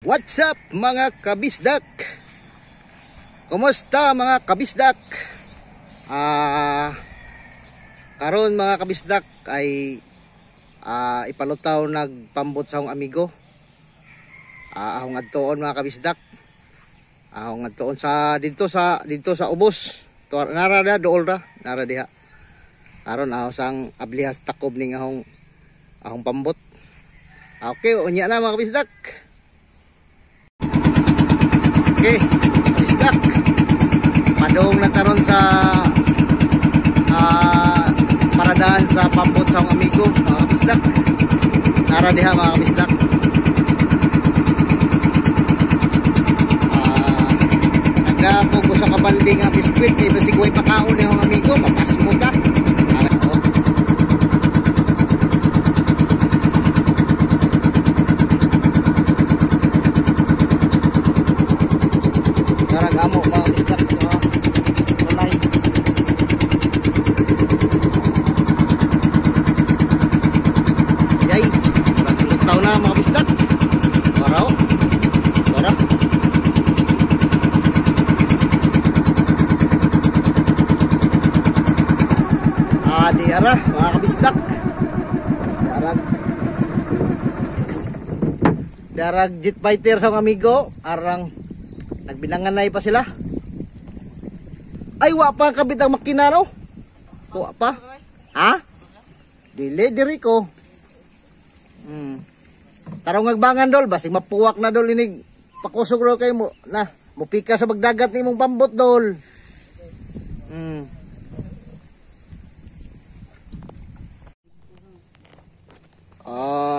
What's up mga kabisdak? Kumusta mga kabisdak? Karon mga kabisdak ay ipalutaw nagpambot sa akong amigo. Ahong adtoon mga kabisdak. Ahong adtoon sa dito sa ubos. Nara da dool ra, nara diha. Karon aho sang ablihas takob ning ahong pambot. Okay, unya na mga kabisdak. Okay, kabisdak. Padong na taron sa paradaan sa pambot sa akong amigo, mga kabisdak. Nara diha mga kabisdak. Nagdako ko sa kabalde nga biskwit kay basig way pakaon ni akong amigo, mapasmo ta. Amo mga kabisdak walay yay lutaw na mga kabisdak waraw wara di ara mga kabisdak darag jet fighter sa amigo arang nagbinanganay pa sila. Ay, wa pa kabit ang makina, no? Wa pa? Ha? Dili ko. Tarong ngagbangan dol, basig mapuwak na dol inig. Pakusog ro kay mo na, mupika sa bagdagat ni mong pambot dol.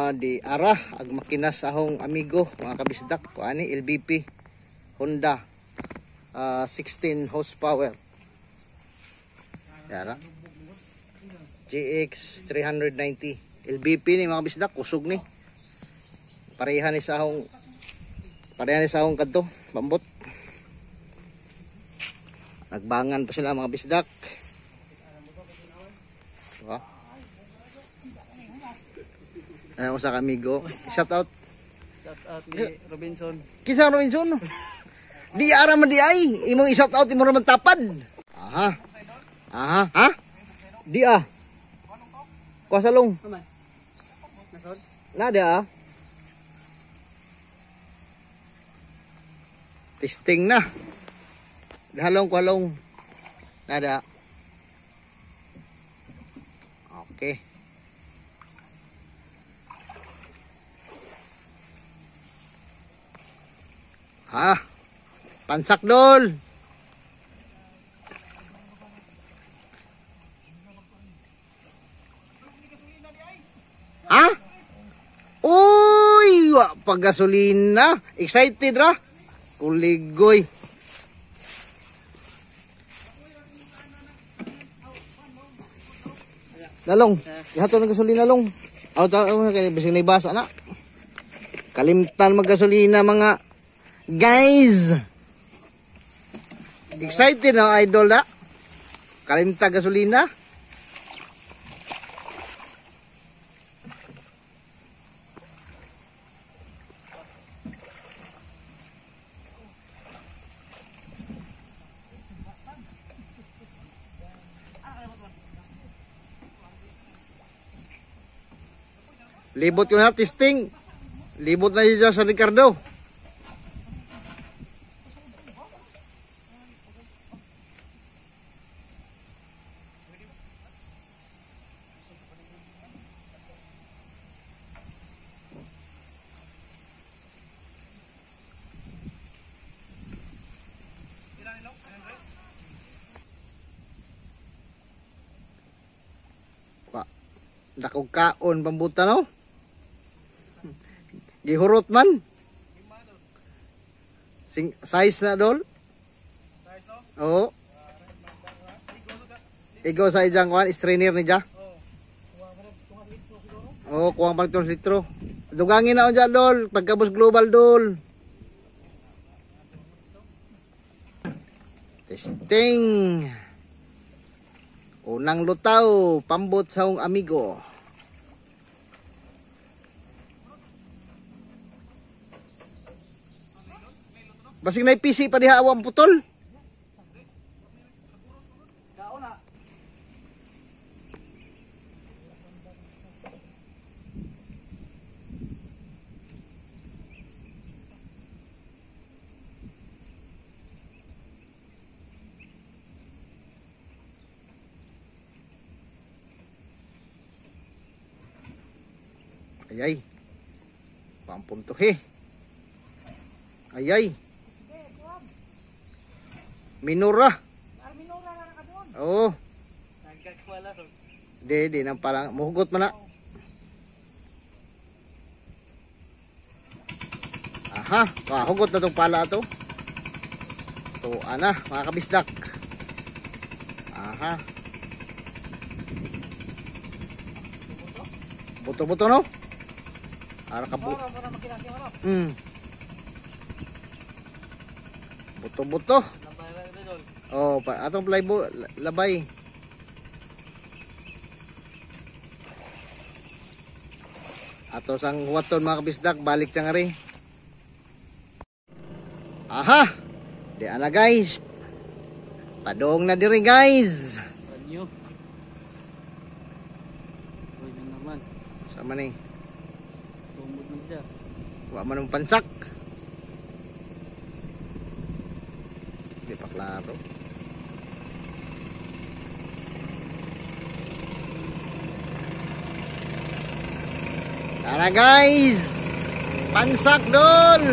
Di ara ag makina sa akong amigo, mga kabisdak, kuani LBP Honda 16 horsepower. Yara. GX 390 LBP ni mga bisdak, kusog ni. Parehan ni sa akong kadto, pambot. Nagbangan pa sila mga bisdak. Diba? Ayan ko sa kamigo. Shout out ni Robinson. Kisang Robinson? Di ara man di ay. Imong i-shout out imo man tapad. Ha? Di Kuasalong. Nasod? Nada Testing na. Kuhalong. Nada. Okay. Pansak dol. Uy, wa pagasolina. Excited ra. Kuligoy. Lalong, ihato ng gasolina long. Kaya bising na ibasa na. Kalimtan maggasolina mga guys. Excited na idol na. Kalimta gasolina. Libot ko na testing. Libot na siya sa Ricardo. Dakog kaon pambuta no? Gihurot man. Size na dol? Size no? Oo. Igo sa ijang kuan, strainer ni ja? Oo, kuwang pang 2 litro. Dugangin na dyan dol, pagkabos global dol. Testing. Unang lutaw, pambot sa akong amigo. Basig na PC pa diha awang putol. Ayay. Pampuntuhi. Ayay. Minura. Oo. Di nang parang muhugot man na. Aha, hugot na tong pala to. To ana, mga kabisdak. Aha. Buto-buto no? Ara ka bu. Buto-buto. Oh, atong plybo labay. Ato sang waton mga kabisdak, balik ta nga rin. Aha. Di ana guys. Padong na diri guys. Banyo. Uy, naman. Sama ni. Tumod na siya. Wa man ang pansak. Di pa klaro. Tara guys. Pansak dol.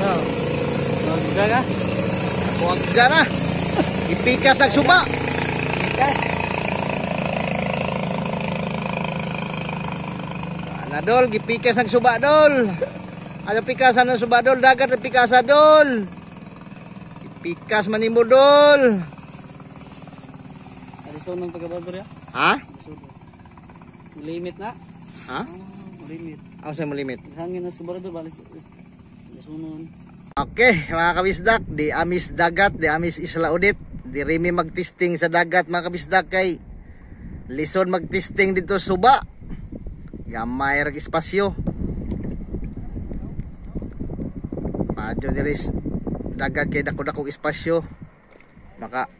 So, magda ka? Huwag dyan na. Ipikas nagsuba. Yes. Ana dol, gipikas nagsuba dol. Ano pikasan ng suba dol? Dagat ng pikasa dol. Ipikas manimo dol. Aliso ng pagkabador ya? Ha? Aliso. Limit na? Ha? Limit. Ako sa limit. Hangin na subarado balis. Aliso. Okay, mga kabisdak, di amis dagat, di amis isla udit. Di rimi magtesting sa dagat mga kabisdak kay lison magtesting dito suba. Gamay rag espasyo. Madyo diris dagat kay dako-dako espasyo. Maka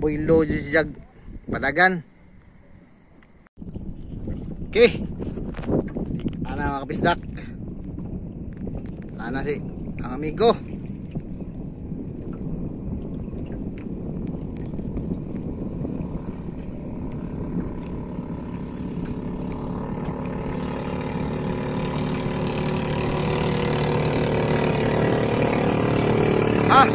boylo jig padagan. Okay. Ana mga kabisdak. Ana si ang amigo. Ah.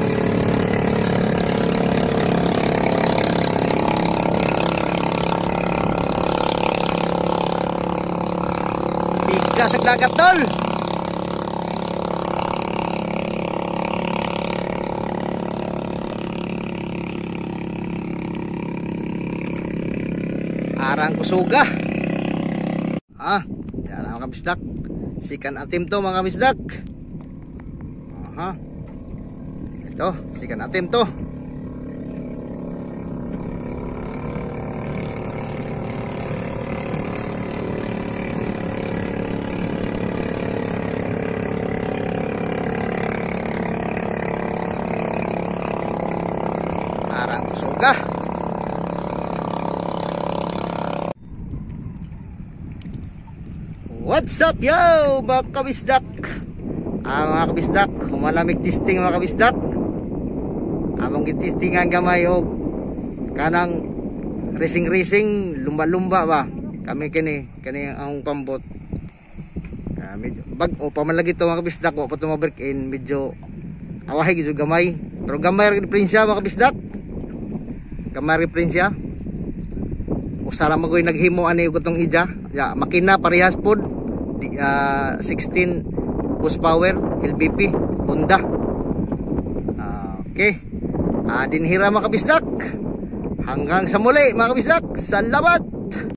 Bigas sa dagat tol. Arang kusuga. Yan mga kabisdak. Sikan atim to mga kabisdak. Aha. Ito, sikan atim to. Arang kusuga. What's up yo mga kabisdak? Mga kabisdak, humalamig testing mga kabisdak. Among gitestingan gamay og kanang racing lumba-lumba ba. Kami kani ang pambot. Bag o pamalagi to mga kabisdak, wa pa to ma-break in, medyo awahay gid gamay. Pero gamay ra diferensya mga kabisdak. Gamay diferensya. Usara magoy naghimo ani og tong ija. Ya, makina parehas pod. 16 horsepower LBP Honda. Okay. Dinhira mga kabisdak. Hanggang sa muli mga kabisdak. Salamat.